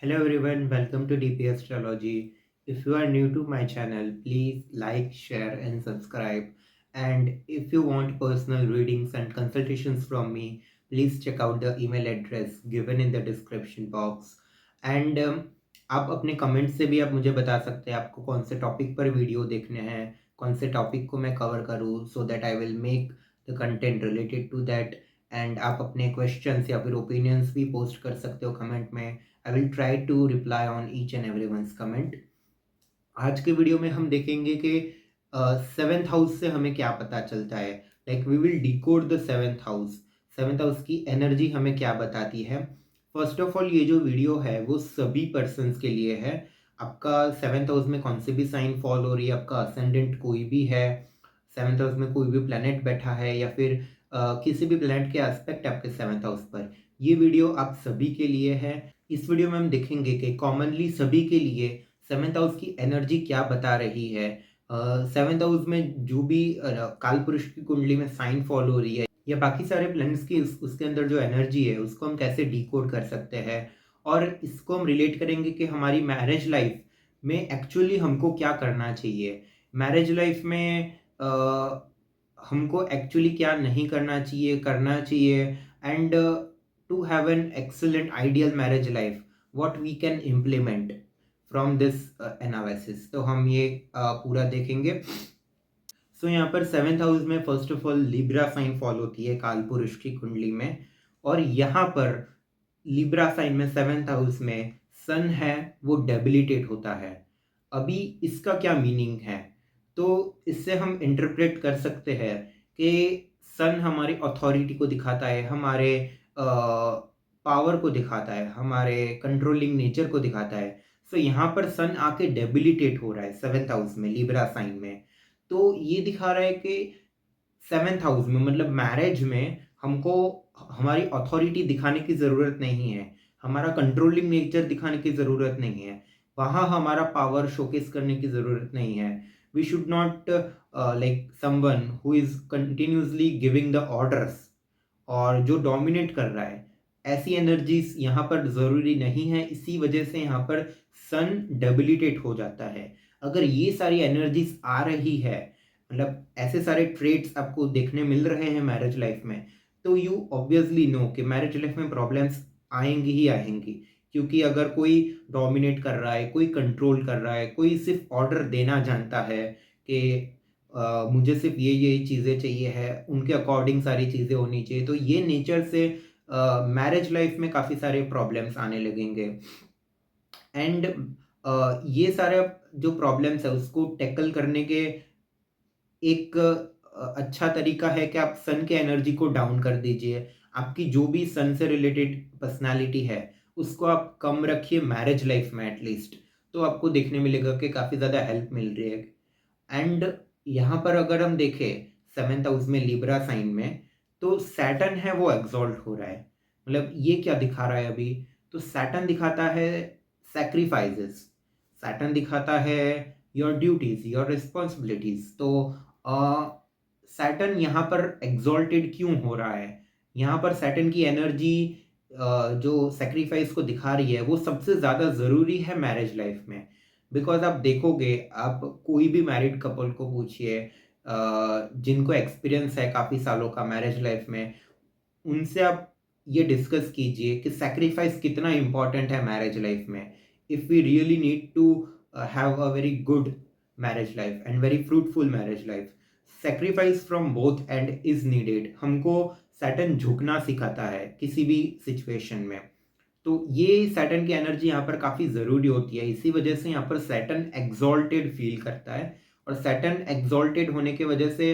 Hello everyone, welcome to DP Astrology. If you are new to my channel, please like, share, and subscribe. And if you want personal readings and consultations from me, please check out the email address given in the description box. And आप अपने comment से भी आप मुझे बता सकते हैं आपको कौन से टॉपिक पर वीडियो देखने हैं, कौन से टॉपिक को मैं कवर करूँ, so that I will make the content related to that. And आप अपने क्वेश्चंस या फिर ओपिनियंस भी पोस्ट कर सकते हो कमेंट में। I will try to reply on each and everyone's comment. आज के वीडियो में हम देखेंगे कि सेवेंथ हाउस से हमें क्या पता चलता है। Like we will decode the seventh house. Seventh house की एनर्जी हमें क्या बताती है। फर्स्ट ऑफ ऑल, ये जो वीडियो है वो सभी पर्सन्स के लिए है। आपका सेवेंथ हाउस में कौन से भी साइन फॉल हो रही है, आपका असेंडेंट कोई भी है, सेवेंथ हाउस में कोई भी प्लैनेट बैठा है, या फिर किसी भी प्लैनेट के एस्पेक्ट आपके सेवेंथ हाउस पर, ये वीडियो आप सभी के लिए है। इस वीडियो में हम देखेंगे कि कॉमनली सभी के लिए सेवेंथ हाउस की एनर्जी क्या बता रही है। सेवेंथ हाउस में जो भी काल पुरुष की कुंडली में साइन फॉल हो रही है या बाकी सारे प्लैनेट्स की उसके अंदर जो एनर्जी है उसको हम कैसे डिकोड कर सकते हैं, और इसको हम रिलेट करेंगे कि हमारी मैरिज लाइफ में एक्चुअली हमको क्या करना चाहिए। मैरिज लाइफ में हमको एक्चुअली क्या नहीं करना चाहिए, and to have an excellent ideal marriage life, what we can implement from this analysis. तो हम ये पूरा देखेंगे। सो यहाँ पर सेवेंथ हाउस में first of all Libra sign fall होती है काल पुरुष की कुंडली में, और यहाँ पर लिब्रा साइन में सेवेंथ हाउस में सन है वो डेबिलिटेट होता है। अभी इसका क्या मीनिंग है, तो इससे हम इंटरप्रेट कर सकते हैं कि सन हमारी अथॉरिटी को दिखाता है, हमारे पावर को दिखाता है, हमारे कंट्रोलिंग नेचर को दिखाता है। सो यहाँ पर सन आके डेबिलिटेट हो रहा है सेवेंथ हाउस में लिब्रा साइन में। तो ये दिखा रहा है कि सेवेंथ हाउस में मतलब मैरिज में हमको हमारी अथॉरिटी दिखाने की ज़रूरत नहीं है, हमारा कंट्रोलिंग नेचर दिखाने की ज़रूरत नहीं है, वहाँ हमारा पावर शोकेस करने की ज़रूरत नहीं है। We should not like someone who is continuously giving the orders और जो डोमिनेट कर रहा है। ऐसी एनर्जीज यहाँ पर ज़रूरी नहीं है, इसी वजह से यहाँ पर सन डेबिलिटेट हो जाता है। अगर ये सारी एनर्जीज आ रही है, मतलब ऐसे सारे ट्रेड्स आपको देखने मिल रहे हैं मैरिज लाइफ में, तो यू ऑब्वियसली नो कि मैरिज लाइफ में प्रॉब्लम्स आएंगी ही आएंगी। क्योंकि अगर कोई डोमिनेट कर रहा है, कोई कंट्रोल कर रहा है, कोई सिर्फ ऑर्डर देना जानता है कि मुझे सिर्फ ये चीज़ें चाहिए है, उनके अकॉर्डिंग सारी चीज़ें होनी चाहिए, तो ये नेचर से मैरिज लाइफ में काफ़ी सारे प्रॉब्लम्स आने लगेंगे। एंड ये सारे जो प्रॉब्लम्स है उसको टैकल करने के एक अच्छा तरीका है कि आप सन के एनर्जी को डाउन कर दीजिए। आपकी जो भी सन से रिलेटेड पर्सनालिटी है उसको आप कम रखिए मैरिज लाइफ में एटलीस्ट, तो आपको देखने मिलेगा कि काफ़ी ज़्यादा हेल्प मिल रही है। एंड यहाँ पर अगर हम देखें सेवेंथ हाउस में लिब्रा साइन में, तो सैटर्न है वो एग्जॉल्ट हो रहा है। मतलब ये क्या दिखा रहा है अभी, तो सैटर्न दिखाता है सैक्रिफाइसेस, सैटर्न दिखाता है योर ड्यूटीज, योर रिस्पॉन्सिबिलिटीज। तो सैटर्न यहाँ पर एग्जॉल्टेड क्यों हो रहा है, यहाँ पर सैटर्न की एनर्जी जो सेक्रीफाइस को दिखा रही है वो सबसे ज़्यादा ज़रूरी है मैरिज लाइफ में। बिकॉज आप देखोगे, आप कोई भी मैरिड कपल को पूछिए जिनको एक्सपीरियंस है काफ़ी सालों का मैरिज लाइफ में, उनसे आप ये डिस्कस कीजिए कि सैक्रिफाइस कितना इम्पॉर्टेंट है मैरिज लाइफ में। If we really need to have a very good marriage life and very fruitful marriage life, sacrifice from both end is needed. हमको सैटर्न झुकना सिखाता है किसी भी सिचुएशन में। तो ये सैटर्न की एनर्जी यहाँ पर काफ़ी ज़रूरी होती है, इसी वजह से यहाँ पर सैटर्न एग्जॉल्टेड फील करता है। और सैटर्न एग्जॉल्टेड होने की वजह से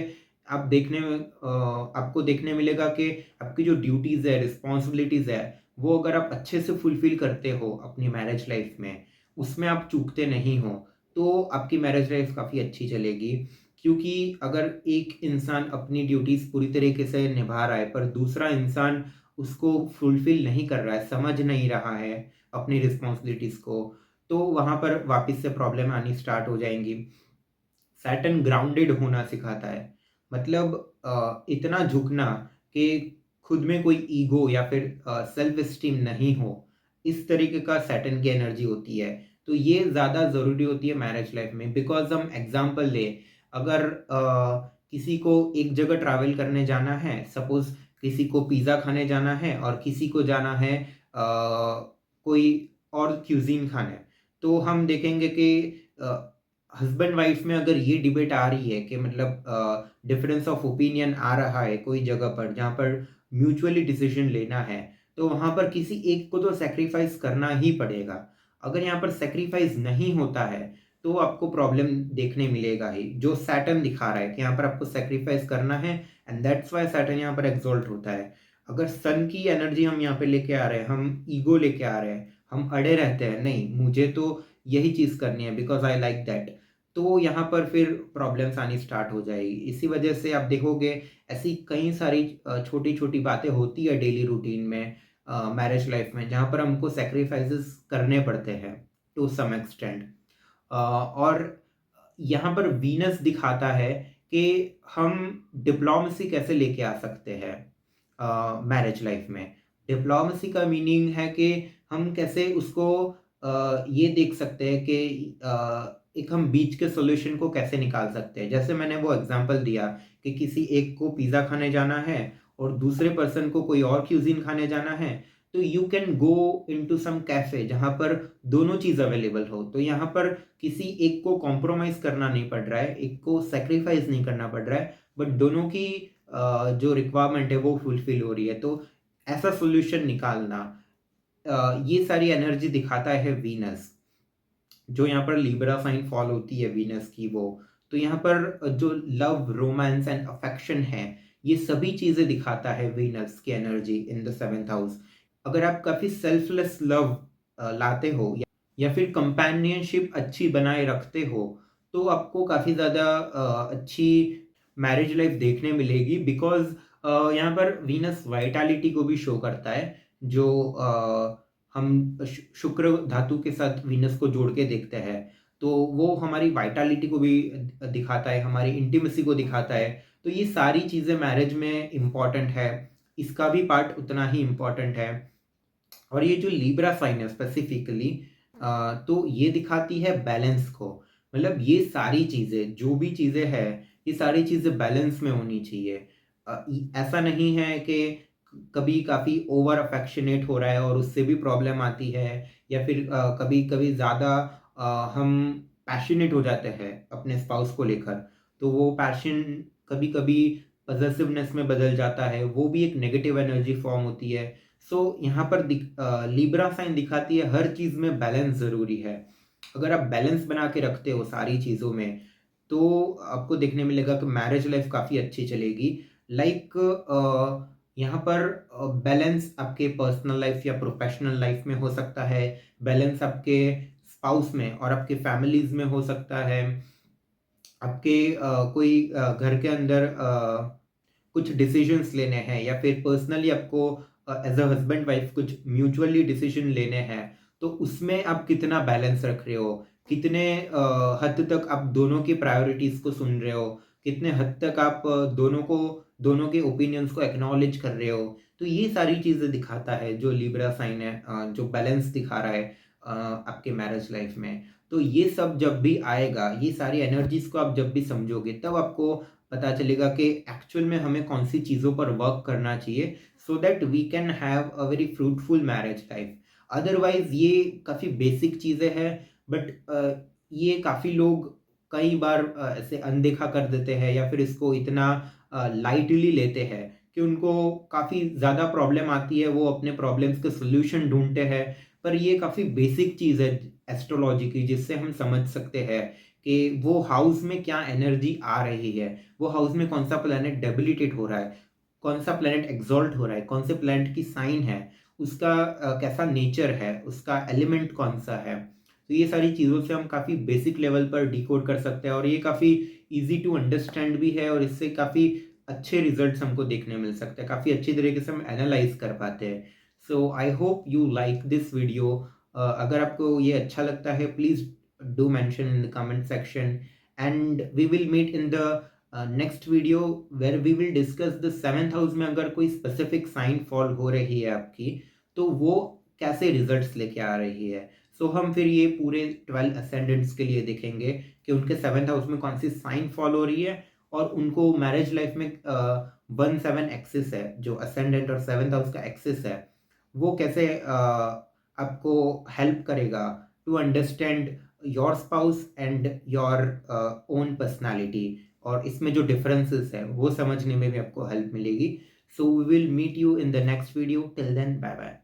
आपको देखने मिलेगा कि आपकी जो ड्यूटीज़ है, रिस्पॉन्सिबिलिटीज़ है, वो अगर आप अच्छे से फुलफिल करते हो अपनी मैरिज लाइफ में, उसमें आप चूकते नहीं हो, तो आपकी मैरिज लाइफ काफ़ी अच्छी चलेगी। क्योंकि अगर एक इंसान अपनी ड्यूटीज़ पूरी तरीके से निभा रहा है पर दूसरा इंसान उसको फुलफिल नहीं कर रहा है, समझ नहीं रहा है अपनी रिस्पॉन्सिबिलिटीज़ को, तो वहाँ पर वापस से प्रॉब्लम आनी स्टार्ट हो जाएंगी। सैटर्न ग्राउंडेड होना सिखाता है, मतलब इतना झुकना कि खुद में कोई ईगो या फिर सेल्फ एस्टीम नहीं हो। इस तरीके का सैटर्न की एनर्जी होती है। तो ये ज़्यादा ज़रूरी होती है मैरिज लाइफ में। बिकॉज़ हम एग्ज़ाम्पल लें, अगर किसी को एक जगह ट्रैवल करने जाना है, सपोज़ किसी को पिज़्ज़ा खाने जाना है और किसी को जाना है कोई और क्यूज़ीन खाने। तो हम देखेंगे कि हस्बैंड वाइफ में अगर ये डिबेट आ रही है कि मतलब डिफरेंस ऑफ ओपिनियन आ रहा है कोई जगह पर जहाँ पर म्यूचुअली डिसीजन लेना है, तो वहाँ पर किसी एक को तो सैक्रिफाइस करना ही पड़ेगा। अगर यहाँ पर सैक्रिफाइस नहीं होता है तो आपको प्रॉब्लम देखने मिलेगा ही, जो सैटर्न दिखा रहा है कि यहाँ पर आपको सैक्रिफाइस करना है। एंड दैट्स व्हाई सैटर्न यहाँ पर एक्सॉल्ट होता है। अगर सन की एनर्जी हम यहाँ पे लेके आ रहे हैं, हम ईगो लेके आ रहे हैं, हम अड़े रहते हैं, नहीं मुझे तो यही चीज़ करनी है बिकॉज आई लाइक दैट, तो यहाँ पर फिर प्रॉब्लम्स आनी स्टार्ट हो जाएगी। इसी वजह से आप देखोगे ऐसी कई सारी छोटी छोटी बातें होती है डेली रूटीन में, मैरिज लाइफ में, जहाँ पर हमको सेक्रीफाइसेस करने पड़ते हैं टू सम एक्सटेंट। और यहाँ पर वीनस दिखाता है कि हम डिप्लोमेसी कैसे लेके आ सकते हैं मैरिज लाइफ में। डिप्लोमेसी का मीनिंग है कि हम कैसे उसको ये देख सकते हैं कि एक हम बीच के सॉल्यूशन को कैसे निकाल सकते हैं। जैसे मैंने वो एग्जांपल दिया कि किसी एक को पिज़्ज़ा खाने जाना है और दूसरे पर्सन को कोई और क्यूजीन खाने जाना है, तो you can go into some cafe जहाँ पर दोनों चीज़ अवेलेबल हो। तो यहाँ पर किसी एक को कॉम्प्रोमाइज़ करना नहीं पड़ रहा है, एक को सेक्रीफाइस नहीं करना पड़ रहा है, बट दोनों की जो रिक्वायरमेंट है वो फुलफिल हो रही है। तो ऐसा सॉल्यूशन निकालना, ये सारी एनर्जी दिखाता है वीनस, जो यहाँ पर लिब्रा साइन फॉल होती है वीनस की वो। तो यहाँ पर जो लव, रोमांस एंड अफेक्शन है, ये सभी चीजें दिखाता है वीनस की energy in the seventh house. अगर आप काफी सेल्फलेस लव लाते हो या फिर कंपेनियनशिप अच्छी बनाए रखते हो, तो आपको काफी ज्यादा अच्छी मैरिज लाइफ देखने मिलेगी। बिकॉज यहाँ पर वीनस वाइटालिटी को भी शो करता है, जो हम शुक्र धातु के साथ वीनस को जोड़ के देखते हैं, तो वो हमारी वाइटालिटी को भी दिखाता है, हमारी इंटीमेसी को दिखाता है। तो ये सारी चीज़ें मैरिज में इम्पॉर्टेंट है, इसका भी पार्ट उतना ही इम्पॉर्टेंट है। और ये जो लिब्रा साइन है स्पेसिफिकली, तो ये दिखाती है बैलेंस को। मतलब ये सारी चीज़ें, जो भी चीज़ें हैं, ये सारी चीज़ें बैलेंस में होनी चाहिए। ऐसा नहीं है कि कभी काफ़ी ओवर अफेक्शनेट हो रहा है और उससे भी प्रॉब्लम आती है, या फिर कभी कभी ज़्यादा हम पैशनेट हो जाते हैं अपने स्पाउस को लेकर, तो वो पैशन कभी कभी पजेसिवनेस में बदल जाता है, वो भी एक नेगेटिव एनर्जी फॉर्म होती है। सो यहाँ पर लिब्रा साइन दिखाती है हर चीज़ में बैलेंस ज़रूरी है। अगर आप बैलेंस बना के रखते हो सारी चीज़ों में, तो आपको देखने मिलेगा कि मैरिज लाइफ काफ़ी अच्छी चलेगी। लाइक यहाँ पर बैलेंस आपके पर्सनल लाइफ या प्रोफेशनल लाइफ में हो सकता है, बैलेंस आपके स्पाउस में और आपके फैमिलीज में हो सकता है, आपके कोई घर के अंदर कुछ डिसीजंस लेने हैं, या फिर पर्सनली आपको एज अ हस्बैंड वाइफ कुछ म्यूचुअली डिसीजन लेने हैं, तो उसमें आप कितना बैलेंस रख रहे हो, कितने हद तक आप दोनों की प्रायोरिटीज को सुन रहे हो, कितने हद तक आप दोनों के ओपिनियंस को एक्नॉलेज कर रहे हो। तो ये सारी चीज़ें दिखाता है जो लिब्रा साइन है, जो बैलेंस दिखा रहा है आपके मैरिज लाइफ में। तो ये सब जब भी आएगा, ये सारी एनर्जीज को आप जब भी समझोगे, तब आपको पता चलेगा कि एक्चुअल में हमें कौन सी चीज़ों पर वर्क करना चाहिए, so that we can have a very fruitful marriage life. Otherwise ये काफ़ी बेसिक चीज़ें हैं, बट ये काफ़ी लोग कई बार ऐसे अनदेखा कर देते हैं, या फिर इसको इतना लाइटली लेते हैं कि उनको काफ़ी ज़्यादा प्रॉब्लम आती है, वो अपने प्रॉब्लम्स के सोल्यूशन ढूंढते हैं। पर ये काफ़ी बेसिक चीज़ है एस्ट्रोलॉजी की, जिससे हम समझ सकते हैं कि वो हाउस में क्या एनर्जी आ रही है, वो हाउस में कौन सा प्लैनेट डेबिलिटेट हो रहा है, कौन सा प्लैनेट एक्सॉल्ट हो रहा है, कौन से प्लैनेट की साइन है, उसका कैसा नेचर है, उसका एलिमेंट कौन सा है। तो ये सारी चीज़ों से हम काफ़ी बेसिक लेवल पर डिकोड कर सकते हैं, और ये काफ़ी इजी टू अंडरस्टैंड भी है, और इससे काफ़ी अच्छे रिजल्ट्स हमको देखने मिल सकते हैं, काफ़ी अच्छी तरीके से हम एनालाइज कर पाते हैं। So I hope you like this video. अगर आपको ये अच्छा लगता है, please do mention in the comment section, and we will meet in the next video where we will discuss the 7th house में अगर कोई specific sign fall हो रही है आपकी, तो वो कैसे रिजल्ट्स लेके आ रही है। सो हम फिर ये पूरे 12 असेंडेंट्स के लिए देखेंगे कि उनके 7th हाउस में कौन सी साइन फॉलो हो रही है, और उनको मैरिज लाइफ में 1-7 एक्सिस है, जो असेंडेंट और 7th हाउस का एक्सिस है, वो कैसे आपको हेल्प करेगा to understand your spouse and your own personality, और इसमें जो डिफरेंसेस है वो समझने में भी आपको हेल्प मिलेगी। So we will meet you in the next video. Till then, bye bye.